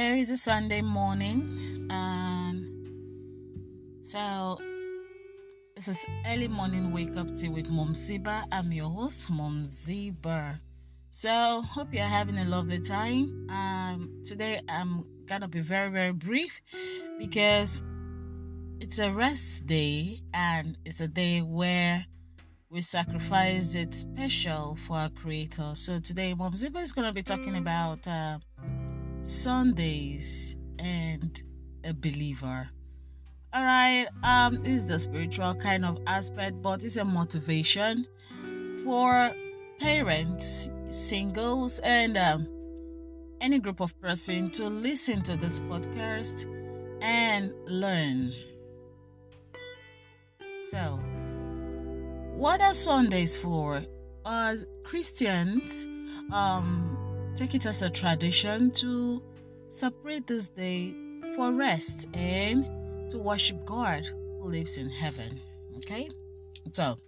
Hello, it's a Sunday morning, and so this is early morning wake up tea with Mom Ziba. I'm your host, Mom Ziba. So hope you're having a lovely time. Today I'm gonna be very, very brief because it's a rest day and it's a day where we sacrifice it special for our Creator. So today, Mom Ziba is gonna be talking about Sundays and a believer. All right, this is the spiritual kind of aspect, but it's a motivation for parents, singles, and any group of person to listen to this podcast and learn. So, what are Sundays for? As Christians, take it as a tradition to separate this day for rest and to worship God who lives in heaven. Okay? So,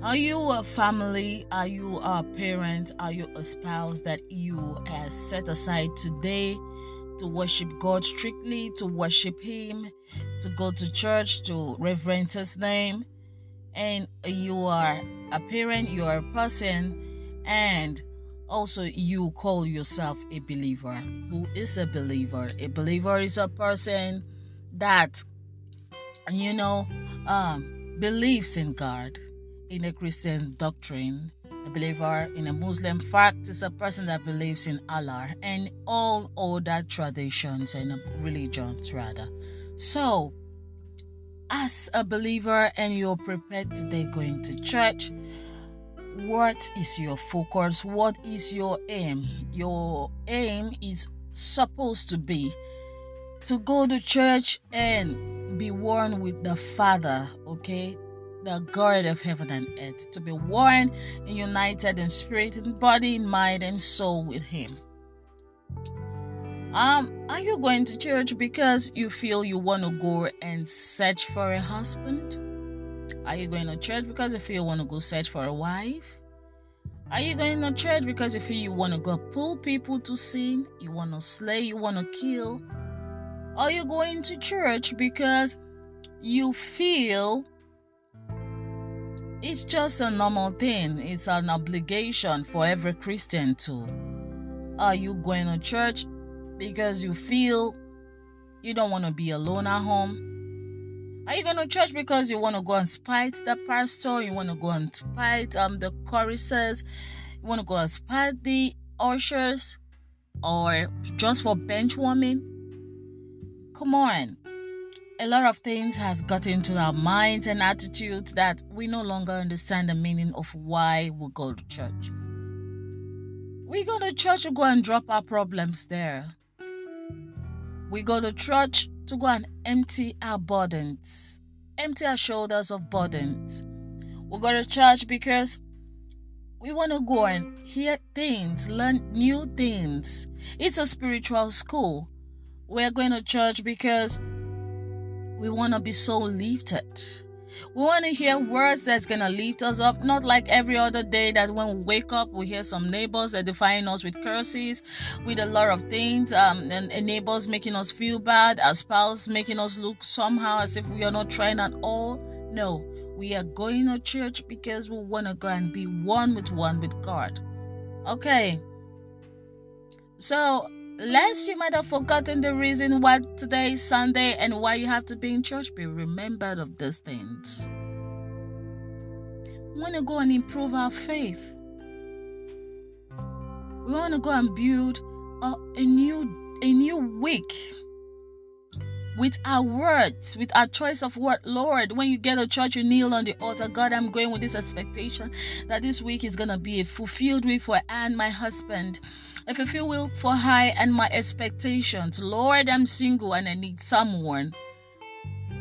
are you a family? Are you a parent? Are you a spouse that you have set aside today to worship God strictly, to worship Him, to go to church, to reverence His name? And you are a parent, you are a person, and also you call yourself a believer. Who is a believer? A believer is a person that believes in God, in a Christian doctrine. A believer in a Muslim fact is a person that believes in Allah and all other traditions and religions rather. So as a believer and you're prepared today going to church, what is your focus? What is your aim? Your aim is supposed to be to go to church and be one with the Father, okay? The God of heaven and earth. To be one and united in spirit and body, in mind and soul with Him. Are you going to church because you feel you want to go and search for a husband? Are you going to church because you feel you want to go search for a wife? Are you going to church because you feel you want to go pull people to sin? You want to slay, you want to kill? Are you going to church because you feel it's just a normal thing? It's an obligation for every Christian to. Are you going to church because you feel you don't want to be alone at home? Are you going to church because you want to go and spite the pastor? You want to go and spite the choristers? You want to go and spite the ushers? Or just for bench warming? Come on. A lot of things has got into our minds and attitudes that we no longer understand the meaning of why we go to church. We go to church to go and drop our problems there. We go to church to go and empty our burdens, empty our shoulders of burdens. We go to church because we want to go and hear things, learn new things. It's a spiritual school. We're going to church because we want to be so lifted. We want to hear words that's going to lift us up, not like every other day that when we wake up, we hear some neighbors that define us with curses, with a lot of things, and neighbors making us feel bad, our spouse making us look somehow as if we are not trying at all. No, we are going to church because we want to go and be one with God. Okay. So, lest you might have forgotten the reason why today is Sunday and why you have to be in church, be remembered of these things. We want to go and improve our faith. We want to go and build a new week with our words, with our choice of word. Lord, when you get to church, you kneel on the altar. God, I'm going with this expectation that this week is going to be a fulfilled week for Anne, my husband. A fulfilled week for I and my expectations. Lord, I'm single and I need someone.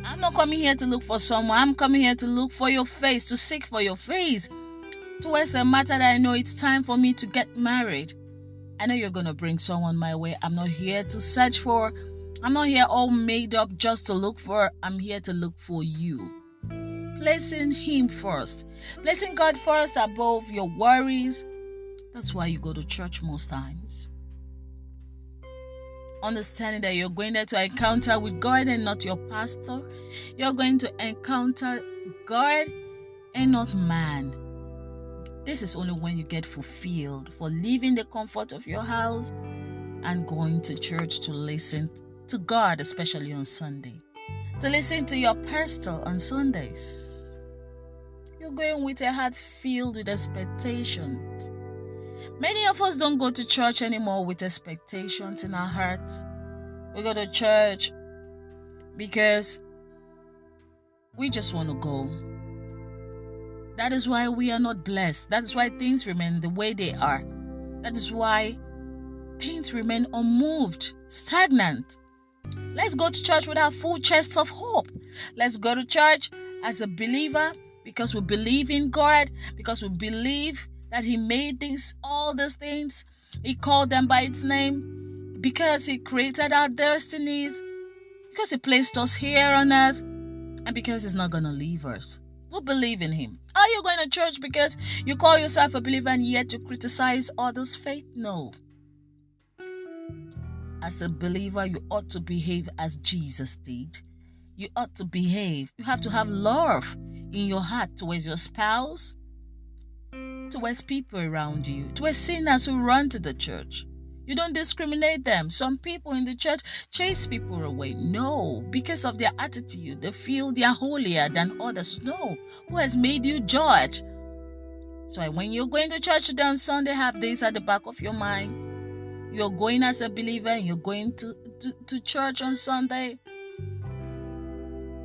I'm not coming here to look for someone. I'm coming here to look for your face, to seek for your face. Towards the matter that I know it's time for me to get married. I know you're going to bring someone my way. I'm not here to search for. I'm not here all made up just to look for. I'm here to look for you. Placing Him first. Placing God first above your worries. That's why you go to church most times. understanding that you're going there to encounter with God and not your pastor. You're going to encounter God and not man. This is only when you get fulfilled for leaving the comfort of your house and going to church to listen to God, especially on Sunday. To listen to your pastor on Sundays. You're going with a heart filled with expectations. Many of us don't go to church anymore with expectations in our hearts. We go to church because we just want to go. That is why we are not blessed. That is why things remain the way they are. That is why things remain unmoved, stagnant. Let's go to church with our full chest of hope. Let's go to church as a believer because we believe in God, because we believe that He made all these things. He called them by its name, because He created our destinies, because He placed us here on earth, and because He's not going to leave us. We believe in Him. Are you going to church because you call yourself a believer and yet you criticize others' faith? No. As a believer, you ought to behave as Jesus did. You ought to behave. You have to have love in your heart towards your spouse, towards people around you, towards sinners who run to the church. You don't discriminate them. Some people in the church chase people away. No, because of their attitude, they feel they are holier than others. No, who has made you judge? So when you're going to church today on Sunday, have this at the back of your mind. You're going as a believer and you're going to church on Sunday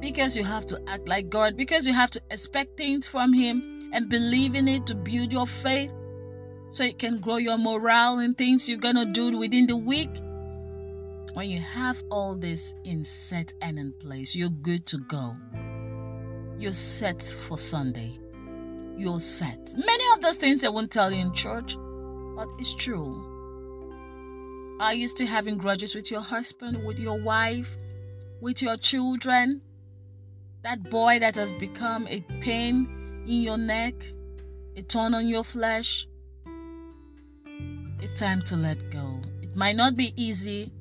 because you have to act like God, because you have to expect things from Him and believe in it to build your faith so it can grow your morale and things you're going to do within the week. When you have all this in set and in place, you're good to go. You're set for Sunday. You're set. Many of those things they won't tell you in church, but it's true. Are you still having grudges with your husband, with your wife, with your children? That boy that has become a pain in your neck, a thorn on your flesh? It's time to let go. It might not be easy.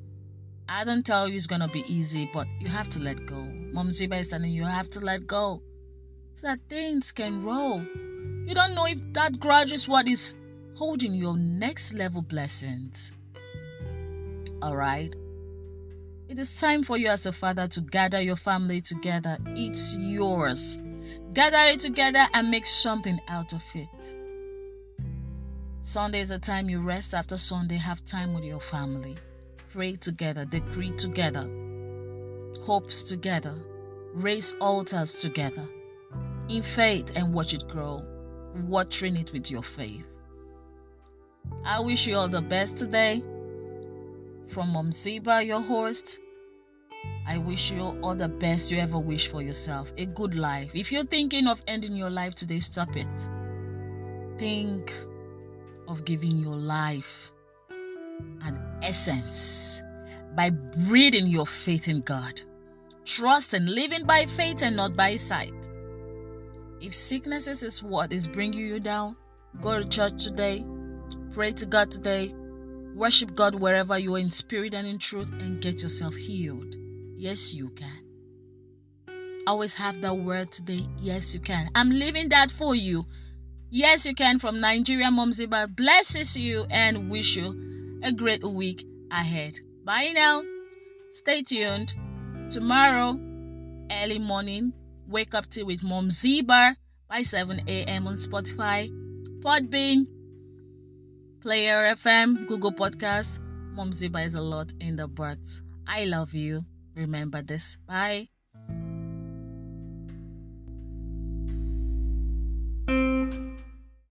I don't tell you it's going to be easy, but you have to let go. Mom Ziba is telling you have to let go so that things can roll. You don't know if that grudge is what is holding your next level blessings. Alright? It is time for you as a father to gather your family together. It's yours. Gather it together and make something out of it. Sunday is a time you rest. After Sunday, have time with your family. Pray together, decree together, hopes together, raise altars together in faith and watch it grow, watering it with your faith. I wish you all the best today. From Mom Ziba, your host, I wish you all the best you ever wish for yourself. A good life. If you're thinking of ending your life today, stop it. Think of giving your life an essence by breathing your faith in God. Trust and living by faith and not by sight. If sicknesses is what is bringing you down, go to church today. Pray to God today. Worship God wherever you are in spirit and in truth and get yourself healed. Yes, you can. Always have that word today. Yes, you can. I'm leaving that for you. Yes, you can. From Nigeria, Mom Ziba blesses you and wish you a great week ahead. Bye now. Stay tuned. Tomorrow, early morning, wake up tea with Mom Ziba by 7 a.m. on Spotify, Podbean, Player FM, Google Podcast. Mom Ziba is a lot in the birds. I love you. Remember this. Bye.